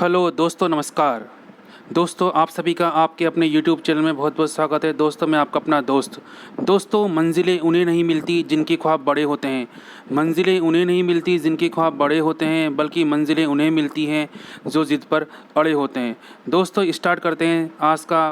Hello दोस्तों, नमस्कार। दोस्तों, आप सभी का आपके अपने यूट्यूब चैनल में बहुत बहुत स्वागत है। दोस्तों, मैं आपका अपना दोस्त। दोस्तों, मंजिलें उन्हें नहीं मिलती जिनके ख्वाब बड़े होते हैं। मंजिलें उन्हें नहीं मिलती जिनके ख्वाब बड़े होते हैं, बल्कि मंजिलें उन्हें मिलती हैं जो ज़िद पर अड़े होते हैं। दोस्तों, स्टार्ट करते हैं आज का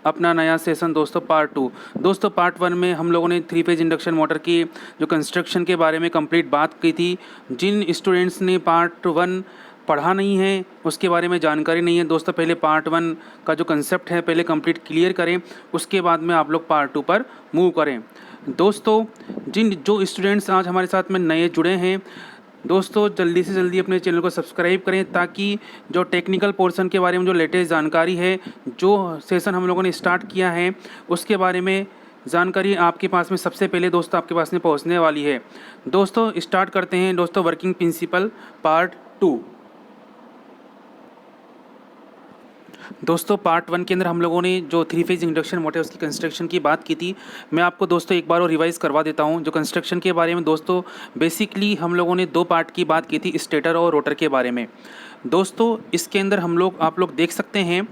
अपना नया सेशन। दोस्तों, पार्ट 2। दोस्तों, पार्ट 1 में हम लोगों ने 3 फेज इंडक्शन मोटर की जो कंस्ट्रक्शन के बारे में कंप्लीट बात की थी। जिन स्टूडेंट्स ने पार्ट 1 पढ़ा नहीं है, उसके बारे में जानकारी नहीं है, दोस्तों पहले पार्ट 1 का जो कंसेप्ट है पहले कंप्लीट क्लियर करें, उसके बाद में आप लोग पार्ट 2 पर मूव करें। दोस्तों, जो स्टूडेंट्स आज हमारे साथ में नए जुड़े हैं, दोस्तों जल्दी से जल्दी अपने चैनल को सब्सक्राइब करें, ताकि जो टेक्निकल पोर्शन के बारे में जो लेटेस्ट जानकारी है, जो सेशन हम लोगों ने स्टार्ट किया है, उसके बारे में जानकारी आपके पास में सबसे पहले दोस्तों आपके पास में पहुंचने वाली है। दोस्तों, स्टार्ट करते हैं दोस्तों वर्किंग प्रिंसिपल पार्ट 2। दोस्तों, पार्ट 1 के अंदर हम लोगों ने जो 3 फेज इंडक्शन मोटर उसकी कंस्ट्रक्शन की बात की थी। मैं आपको दोस्तों एक बार और रिवाइज करवा देता हूं। जो कंस्ट्रक्शन के बारे में दोस्तों बेसिकली हम लोगों ने 2 पार्ट की बात की थी, स्टेटर और रोटर के बारे में। दोस्तों, इसके अंदर आप लोग देख सकते हैं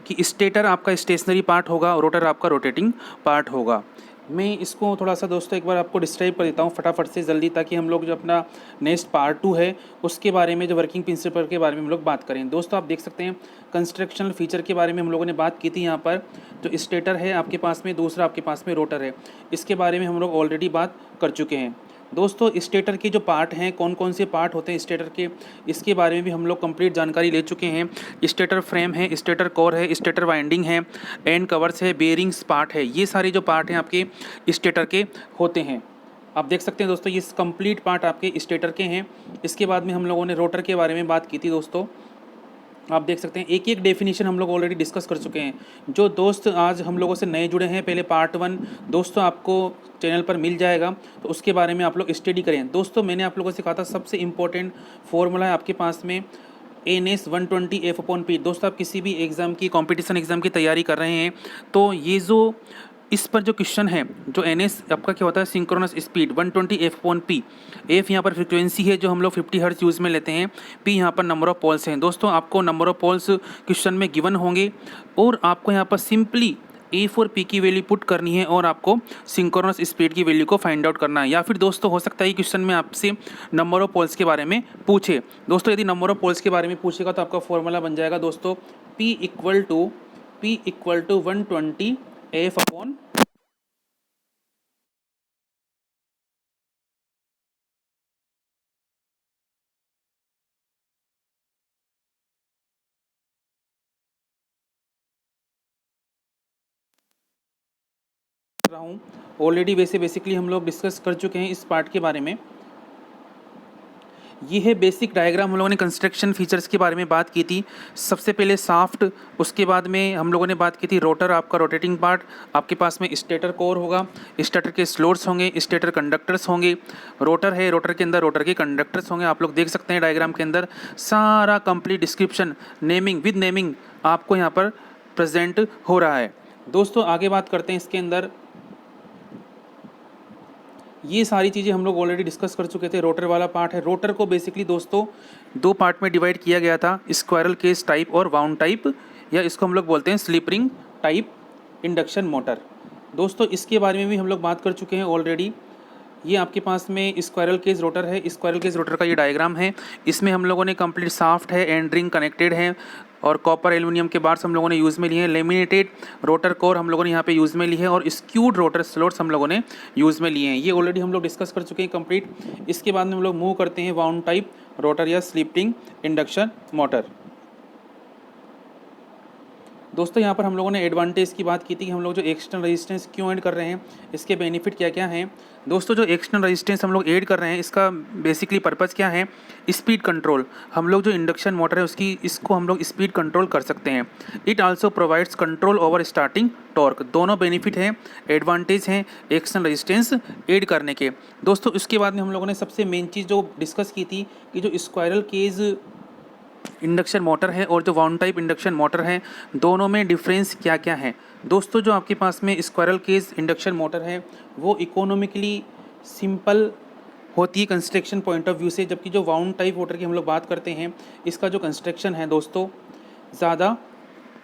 कि स्टेटर आपका स्टेशनरी पार्ट होगा और रोटर आपका रोटेटिंग पार्ट होगा। मैं इसको थोड़ा सा दोस्तों एक बार आपको डिस्क्राइब कर देता हूँ फटाफट से जल्दी, ताकि हम लोग जो अपना नेक्स्ट पार्ट 2 है उसके बारे में, जो वर्किंग प्रिंसिपल के बारे में हम लोग बात करें। दोस्तों, आप देख सकते हैं कंस्ट्रक्शनल फीचर के बारे में हम लोगों ने बात की थी। यहाँ पर जो स्टेटर है आपके पास में, दूसरा आपके पास में रोटर है, इसके बारे में हम लोग ऑलरेडी बात कर चुके हैं। दोस्तों, स्टेटर के जो पार्ट हैं, कौन कौन से पार्ट होते हैं स्टेटर के, इसके बारे में भी हम लोग कंप्लीट जानकारी ले चुके हैं। स्टेटर फ्रेम है, स्टेटर कोर है, स्टेटर वाइंडिंग है, एंड कवर्स है, बेयरिंग्स पार्ट है, ये सारे जो पार्ट हैं आपके स्टेटर के होते हैं। आप देख सकते हैं दोस्तों, ये कंप्लीट पार्ट आपके स्टेटर के हैं। इसके बाद में हम लोगों ने रोटर के बारे में बात की थी। दोस्तों, आप देख सकते हैं एक एक डेफिनेशन हम लोग ऑलरेडी डिस्कस कर चुके हैं। जो दोस्त आज हम लोगों से नए जुड़े हैं, पहले पार्ट 1 दोस्तों आपको चैनल पर मिल जाएगा, तो उसके बारे में आप लोग स्टडी करें। दोस्तों, मैंने आप लोगों से कहा था सबसे इंपॉर्टेंट फॉर्मूला है आपके पास में NS 120 F/P। दोस्तों, आप किसी भी एग्ज़ाम की, कॉम्पिटिशन एग्ज़ाम की तैयारी कर रहे हैं, तो ये जो इस पर जो क्वेश्चन है, जो NS आपका क्या होता है, सिंक्रोनस स्पीड 120 F/P। F यहाँ पर फ्रिक्वेंसी है जो हम लोग 50 हर्ट्ज यूज़ में लेते हैं, P यहाँ पर नंबर ऑफ पोल्स हैं। दोस्तों, आपको नंबर ऑफ पोल्स क्वेश्चन में गिवन होंगे, और आपको यहाँ पर सिंपली A/P की वैल्यू पुट करनी है और आपको सिंक्रोनस स्पीड की वैल्यू को फाइंड आउट करना है। या फिर दोस्तों हो सकता है क्वेश्चन में आपसे नंबर ऑफ पोल्स के बारे में पूछे। दोस्तों, यदि नंबर ऑफ पोल्स के बारे में पूछेगा तो आपका फॉर्मूला बन जाएगा दोस्तों P इक्वल टू 120 F/, रहा हूँ ऑलरेडी, वैसे बेसिकली हम लोग डिस्कस कर चुके हैं इस पार्ट के बारे में। ये है बेसिक डायग्राम। हम लोगों ने कंस्ट्रक्शन फीचर्स के बारे में बात की थी। सबसे पहले शाफ्ट, उसके बाद में हम लोगों ने बात की थी रोटर, आपका रोटेटिंग पार्ट, आपके पास में स्टेटर कोर होगा, स्टेटर के स्लोट्स होंगे, स्टेटर कंडक्टर्स होंगे, रोटर है, रोटर के अंदर रोटर के कंडक्टर्स होंगे। आप लोग देख सकते हैं डायग्राम के अंदर सारा complete description, naming with naming आपको यहाँ पर प्रेजेंट हो रहा है। दोस्तों, आगे बात करते हैं इसके अंदर। ये सारी चीज़ें हम लोग ऑलरेडी डिस्कस कर चुके थे। रोटर वाला पार्ट है, रोटर को बेसिकली दोस्तों 2 पार्ट में डिवाइड किया गया था, स्क्वायरल केज टाइप और वाउंड टाइप, या इसको हम लोग बोलते हैं slip ring type induction motor. दोस्तों, इसके बारे में भी हम लोग बात कर चुके हैं ऑलरेडी। ये आपके पास में स्क्वायरल केज रोटर है। स्क्वायरल केज रोटर का ये डायग्राम है। इसमें हम लोगों ने कंप्लीट शाफ्ट है, एंड रिंग कनेक्टेड है, और कॉपर एल्यूमिनियम के बार्स हम लोगों ने यूज़ में लिए हैं। लेमिनेटेड रोटर कोर हम लोगों ने यहाँ पे यूज़ में ली है, और स्क्यूड रोटर स्लोट्स हम लोगों ने यूज़ में लिए हैं। ये ऑलरेडी हम लोग डिस्कस कर चुके हैं कंप्लीट। इसके बाद में हम लोग मूव करते हैं वाउंड टाइप रोटर या स्लिप रिंग इंडक्शन मोटर। दोस्तों, यहाँ पर हम लोगों ने एडवांटेज की बात की थी कि हम लोग जो एक्सटर्नल रेजिस्टेंस क्यों ऐड कर रहे हैं, इसके बेनिफिट क्या क्या हैं। दोस्तों, जो एक्सटर्नल रेजिस्टेंस हम लोग ऐड कर रहे हैं, इसका बेसिकली पर्पज़ क्या है, स्पीड कंट्रोल। हम लोग जो इंडक्शन मोटर है इसको हम लोग स्पीड कंट्रोल कर सकते हैं। It also provides control over starting torque. दोनों बेनिफिट हैं, एडवांटेज हैं एक्सटर्नल रेजिस्टेंस ऐड करने के। दोस्तों, इसके बाद में हम लोगों ने सबसे मेन चीज़ जो डिस्कस की थी कि जो स्क्वायरल केज इंडक्शन मोटर है और जो वाउंड टाइप इंडक्शन मोटर है, दोनों में डिफरेंस क्या क्या है। दोस्तों, जो आपके पास में स्क्वायरल केज इंडक्शन मोटर है वो इकोनॉमिकली सिंपल होती है कंस्ट्रक्शन पॉइंट ऑफ व्यू से, जबकि जो वाउंड टाइप मोटर की हम लोग बात करते हैं इसका जो कंस्ट्रक्शन है दोस्तों ज़्यादा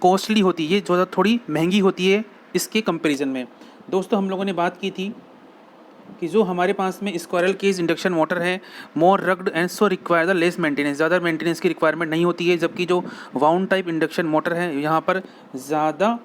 कॉस्टली होती है, ये ज़्यादा थोड़ी महंगी होती है इसके कंपैरिजन में। दोस्तों हम लोगों ने बात की थी कि जो हमारे पास में स्क्वायरल केज इंडक्शन मोटर है more rugged and so require the less maintenance, ज़्यादा मेंटेनेंस की रिक्वायरमेंट नहीं होती है, जबकि जो वाउंड टाइप इंडक्शन मोटर है यहाँ पर ज़्यादा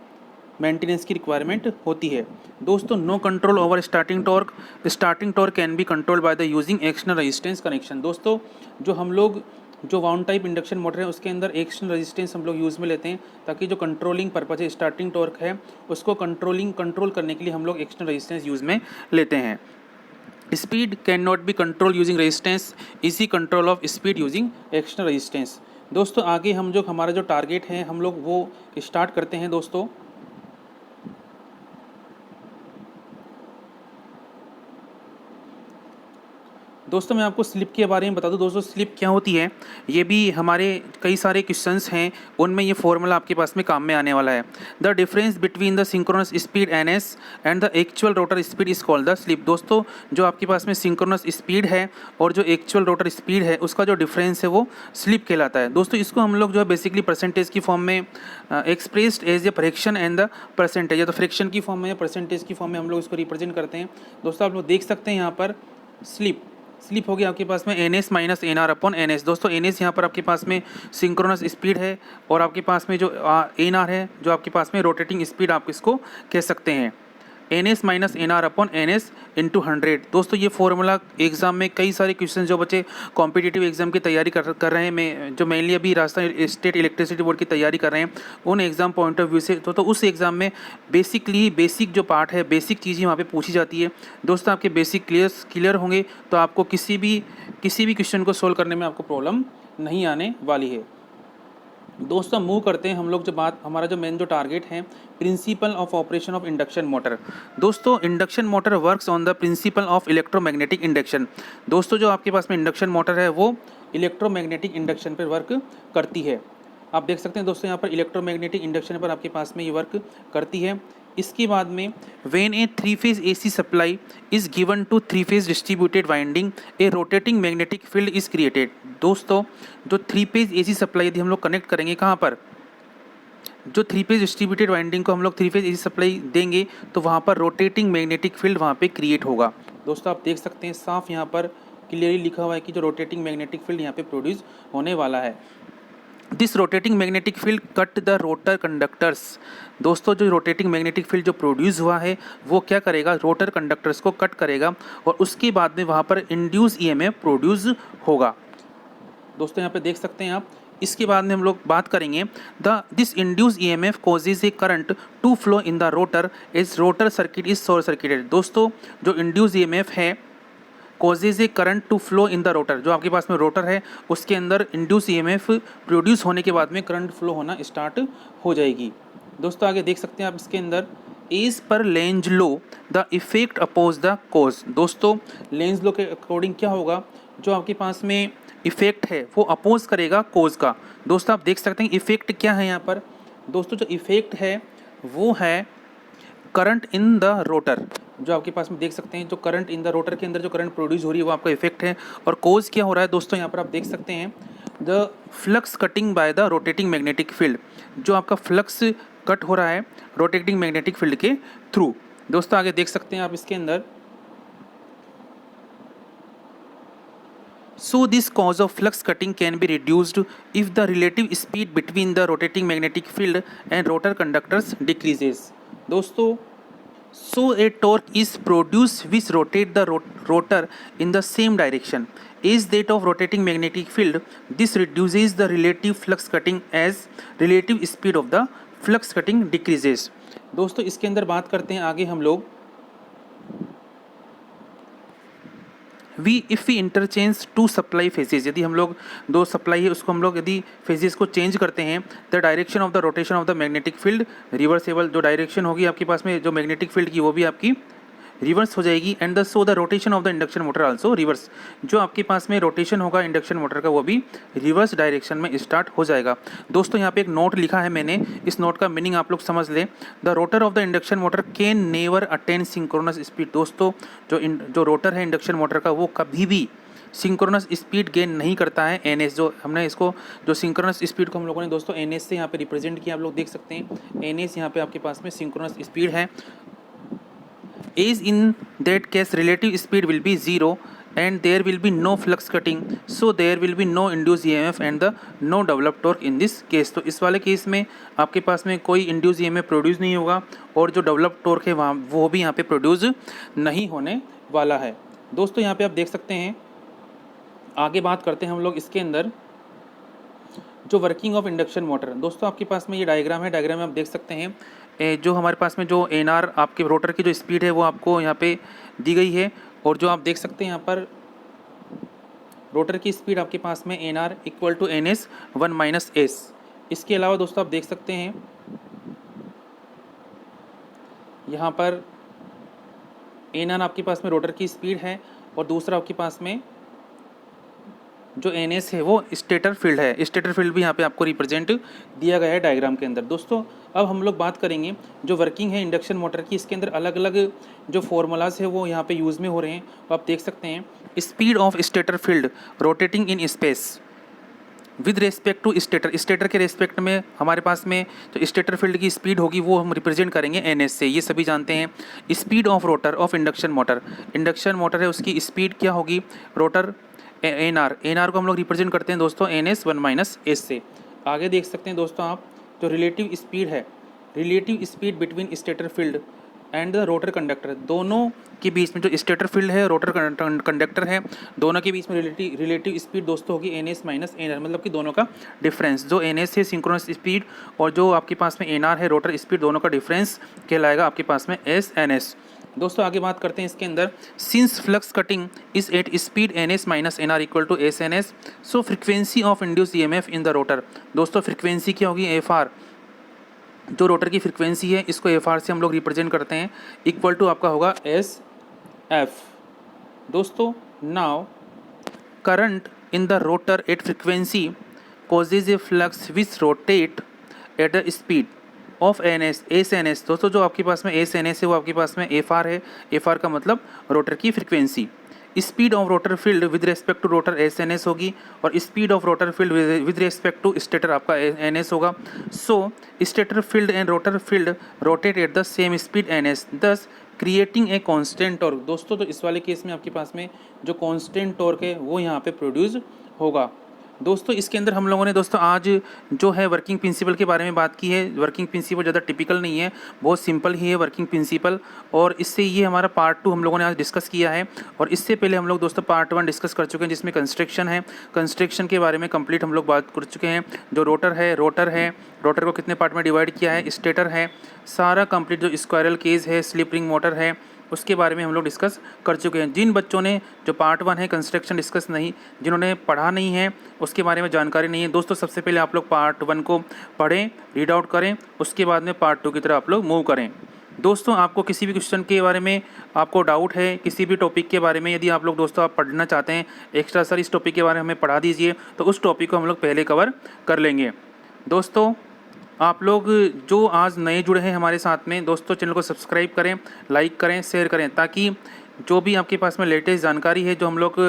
मेंटेनेंस की रिक्वायरमेंट होती है। दोस्तों no control over starting torque can be control by the using external resistance connection. दोस्तों जो हम लोग जो वाउंड टाइप इंडक्शन मोटर है उसके अंदर एक्सटर्नल रेजिस्टेंस हम लोग यूज़ में लेते हैं, ताकि जो कंट्रोलिंग पर्पज है स्टार्टिंग टॉर्क है उसको कंट्रोल करने के लिए हम लोग एक्सटर्नल रेजिस्टेंस यूज़ में लेते हैं। Speed can not be control using resistance, easy control of speed using external resistance. दोस्तों आगे हम जो हमारा जो टारगेट है हम लोग वो स्टार्ट करते हैं। दोस्तों मैं आपको स्लिप के बारे में बता दूं। दोस्तों स्लिप क्या होती है, ये भी हमारे कई सारे क्वेश्चंस हैं उनमें ये फॉर्मूला आपके पास में काम में आने वाला है। The difference between the synchronous speed NS and the actual rotor speed is called the slip. दोस्तों जो आपके पास में सिंक्रोनस स्पीड है और जो एक्चुअल रोटर स्पीड है उसका जो डिफरेंस है वो स्लिप कहलाता है। दोस्तों इसको हम लोग जो है बेसिकली परसेंटेज की फॉर्म में expressed as a fraction and the percentage, या तो फ्रैक्शन की फॉर्म में या परसेंटेज की फॉर्म में हम लोग इसको रिप्रेजेंट करते हैं। दोस्तों आप लोग देख सकते हैं यहाँ पर स्लिप हो गया आपके पास में NS minus NR upon NS। दोस्तों NS यहाँ पर आपके पास में सिंक्रोनस स्पीड है और आपके पास में जो NR है जो आपके पास में रोटेटिंग स्पीड आप इसको कह सकते हैं। NS minus NR upon NS into 100। दोस्तों ये फॉर्मूला एग्जाम में कई सारे क्वेश्चन जो बच्चे कॉम्पिटिटिव एग्जाम की तैयारी कर रहे हैं, मैं जो मेनली अभी राजस्थान स्टेट इलेक्ट्रिसिटी बोर्ड की तैयारी कर रहे हैं उन एग्जाम पॉइंट ऑफ व्यू से तो उस एग्ज़ाम में बेसिक जो पार्ट है, बेसिक चीज़ें वहाँ पे पूछी जाती है। दोस्तों आपके बेसिक क्लियर होंगे तो आपको किसी भी क्वेश्चन को सोल्व करने में आपको प्रॉब्लम नहीं आने वाली है। दोस्तों मूव करते हैं हम लोग हमारा जो मेन जो टारगेट है principle of operation of induction motor. दोस्तों induction motor works on the principle of electromagnetic induction. दोस्तों जो आपके पास में इंडक्शन मोटर है वो इलेक्ट्रोमैग्नेटिक इंडक्शन पर वर्क करती है। आप देख सकते हैं दोस्तों यहाँ पर इलेक्ट्रोमैग्नेटिक इंडक्शन पर आपके पास में ये वर्क करती है। इसके बाद में when a three phase AC supply is given to three phase distributed winding a rotating magnetic field is created. दोस्तों जो 3-फेज AC सप्लाई यदि हम लोग कनेक्ट करेंगे कहाँ पर, जो 3-फेज डिस्ट्रीब्यूटेड वाइंडिंग को हम लोग 3-फेज AC सप्लाई देंगे तो वहाँ पर रोटेटिंग मैग्नेटिक फील्ड वहाँ पे क्रिएट होगा। दोस्तों आप देख सकते हैं साफ यहाँ पर क्लियरली लिखा हुआ है कि जो रोटेटिंग मैग्नेटिक फील्ड यहाँ पे प्रोड्यूस होने वाला है। This rotating magnetic field cut the rotor conductors. दोस्तों जो रोटेटिंग मैग्नेटिक फील्ड जो प्रोड्यूस हुआ है वो क्या करेगा, रोटर कंडक्टर्स को कट करेगा और उसके बाद में वहाँ पर इंड्यूस EMF प्रोड्यूस होगा। दोस्तों यहाँ पे देख सकते हैं आप। इसके बाद में हम लोग बात करेंगे this induced EMF causes a current to flow in the rotor as rotor circuit is short circuited. दोस्तों जो इंड्यूस EMF है causes a current to flow in the rotor, जो आपके पास में रोटर है उसके अंदर इंड्यूस EMF प्रोड्यूस होने के बाद में करंट फ्लो होना स्टार्ट हो जाएगी। दोस्तों आगे देख सकते हैं आप इसके अंदर as per Lenz law the effect oppose the cause. दोस्तों लेंज लो के अकॉर्डिंग क्या होगा, जो आपके पास में इफेक्ट है वो अपोज करेगा कोज का। दोस्तों आप देख सकते हैं इफेक्ट क्या है यहाँ पर। दोस्तों जो इफेक्ट है वो है करंट इन द रोटर, जो आपके पास में देख सकते हैं जो करंट इन द रोटर के अंदर जो करंट प्रोड्यूस हो रही है वो आपका इफेक्ट है। और कोज क्या हो रहा है दोस्तों, यहाँ पर आप देख सकते हैं the flux cutting by the rotating magnetic field, जो आपका फ्लक्स कट हो रहा है रोटेटिंग मैग्नेटिक फील्ड के थ्रू। दोस्तों आगे देख सकते हैं आप इसके अंदर So this cause of flux cutting can be reduced if the relative speed between the rotating magnetic field and rotor conductors decreases. दोस्तों so a torque is produced which rotate the rotor in the same direction as that of rotating magnetic field. This reduces the relative flux cutting as relative speed of the flux cutting decreases. दोस्तों इसके अंदर बात करते हैं आगे हम लोग if we interchange two supply phases, यदि हम लोग दो सप्लाई है उसको हम लोग यदि फेजेस को चेंज करते हैं the direction of the rotation of the magnetic field reversible. जो डायरेक्शन होगी आपके पास में जो मैग्नेटिक फील्ड की वो भी आपकी रिवर्स हो जाएगी and the so the rotation of the induction motor also reverse. जो आपके पास में रोटेशन होगा इंडक्शन मोटर का वो भी रिवर्स डायरेक्शन में स्टार्ट हो जाएगा। दोस्तों यहाँ पे एक नोट लिखा है मैंने, इस नोट का मीनिंग आप लोग समझ लें। The rotor of the induction motor can never attain synchronous speed. दोस्तों जो रोटर है इंडक्शन मोटर का वो कभी भी सिंक्रोनस स्पीड गेन नहीं करता है। एनएस जो हमने इसको जो सिंक्रोनस स्पीड को हम लोगों ने दोस्तों एनएस से यहाँ पे रिप्रेजेंट किया, आप लोग देख सकते हैं एनएस यहाँ पे आपके पास में सिंक्रोनस स्पीड है। is in that case relative speed will be 0 and there will be no flux cutting, so there will be no induced EMF and the no developed torque in this case। तो इस वाले case में आपके पास में कोई induce EMF produce नहीं होगा और जो डेवलप टॉर्क है वहाँ वो भी यहाँ पे प्रोड्यूस नहीं होने वाला है। दोस्तों यहाँ पे आप देख सकते हैं, आगे बात करते हैं हम लोग इसके अंदर जो वर्किंग ऑफ इंडक्शन मोटर। दोस्तों आपके पास में ये डायग्राम है, डायग्राम में आप देख सकते हैं जो हमारे पास में जो एनआर आपके रोटर की जो स्पीड है वो आपको यहाँ पे दी गई है और जो आप देख सकते हैं यहाँ पर रोटर की स्पीड आपके पास में N R equal to N S 1 minus S. इसके अलावा दोस्तों आप देख सकते हैं यहाँ पर एनआर आपके पास में रोटर की स्पीड है और दूसरा आपके पास में जो एन एस है वो स्टेटर फील्ड है। स्टेटर फील्ड भी यहाँ पे आपको रिप्रेजेंट दिया गया है डायग्राम के अंदर। दोस्तों अब हम लोग बात करेंगे जो वर्किंग है इंडक्शन मोटर की, इसके अंदर अलग अलग जो फॉर्मूलाज है वो यहाँ पे यूज़ में हो रहे हैं। तो आप देख सकते हैं speed of stator field rotating in space with respect to stator. Stator के रेस्पेक्ट में हमारे पास में जो स्टेटर फील्ड की स्पीड होगी वो हम रिप्रेजेंट करेंगे एन एस से, ये सभी जानते हैं। Speed of rotor of induction motor, induction motor है उसकी स्पीड क्या होगी रोटर एन आर को हम लोग रिप्रेजेंट करते हैं दोस्तों एन एस 1 माइनस एस से। आगे देख सकते हैं दोस्तों आप जो रिलेटिव स्पीड है, relative speed between stator field and the rotor conductor, दोनों के बीच में जो स्टेटर फील्ड है रोटर कंडक्टर है दोनों के बीच में रिलेटिव स्पीड दोस्तों होगी N S minus N R, मतलब कि दोनों का डिफरेंस। जो एन एस है सिंक्रोनस स्पीड और जो आपके पास में एन आर है रोटर स्पीड, दोनों का डिफरेंस कहलाएगा आपके पास में एस एन एस। दोस्तों आगे बात करते हैं इसके अंदर, since flux cutting is at speed N S minus N R equal to S N S, so frequency of induced EMF in the rotor. दोस्तों फ्रिक्वेंसी क्या होगी एफ आर, जो रोटर की फ्रिक्वेंसी है इसको एफ आर से हम लोग रिप्रेजेंट करते हैं, इक्वल टू आपका होगा एस एफ। दोस्तों now current in the rotor at frequency causes a flux which rotate at the speed of N S S N S. दोस्तों जो आपके पास में एस एन एस है वो आपके पास में एफ आर है, एफ आर का मतलब रोटर की frequency. Speed of rotor field with respect to rotor S N S होगी और speed of rotor field with respect to stator आपका एन एस होगा। So stator field and rotor field rotate at the same speed N S, thus creating a constant torque. दोस्तों तो इस वाले case में आपके पास में जो कॉन्स्टेंट टॉर्क है वो यहाँ पे प्रोड्यूस होगा। दोस्तों इसके अंदर हम लोगों ने दोस्तों आज जो है वर्किंग प्रिंसिपल के बारे में बात की है। वर्किंग प्रिंसिपल ज़्यादा टिपिकल नहीं है, बहुत सिंपल ही है वर्किंग प्रिंसिपल, और इससे ये हमारा पार्ट 2 हम लोगों ने आज डिस्कस किया है। और इससे पहले हम लोग दोस्तों पार्ट 1 डिस्कस कर चुके हैं जिसमें कंस्ट्रक्शन है, कंस्ट्रक्शन के बारे में कंप्लीट हम लोग बात कर चुके हैं। जो रोटर है, रोटर को कितने पार्ट में डिवाइड किया है, स्टेटर है, सारा कंप्लीट जो स्क्वायरल केज है, स्लिप रिंग मोटर है, उसके बारे में हम लोग डिस्कस कर चुके हैं। जिन बच्चों ने जो पार्ट 1 है कंस्ट्रक्शन डिस्कस नहीं, जिन्होंने पढ़ा नहीं है, उसके बारे में जानकारी नहीं है, दोस्तों सबसे पहले आप लोग पार्ट 1 को पढ़ें, रीड आउट करें, उसके बाद में पार्ट 2 की तरफ आप लोग मूव करें। दोस्तों आपको किसी भी क्वेश्चन के बारे में आपको डाउट है, किसी भी टॉपिक के बारे में यदि आप लोग दोस्तों आप पढ़ना चाहते हैं एक्स्ट्रा, सर इस टॉपिक के बारे में हमें पढ़ा दीजिए, तो उस टॉपिक को हम लोग पहले कवर कर लेंगे। दोस्तों आप लोग जो आज नए जुड़े हैं हमारे साथ में, दोस्तों चैनल को सब्सक्राइब करें, लाइक करें, शेयर करें, ताकि जो भी आपके पास में लेटेस्ट जानकारी है, जो हम लोग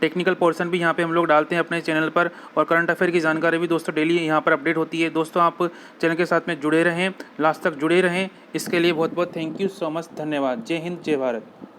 टेक्निकल पोर्शन भी यहाँ पे हम लोग डालते हैं अपने चैनल पर, और करंट अफेयर की जानकारी भी दोस्तों डेली यहाँ पर अपडेट होती है। दोस्तों आप चैनल के साथ में जुड़े रहें, लास्ट तक जुड़े रहें, इसके लिए बहुत बहुत थैंक यू सो मच, धन्यवाद। जय हिंद, जय भारत।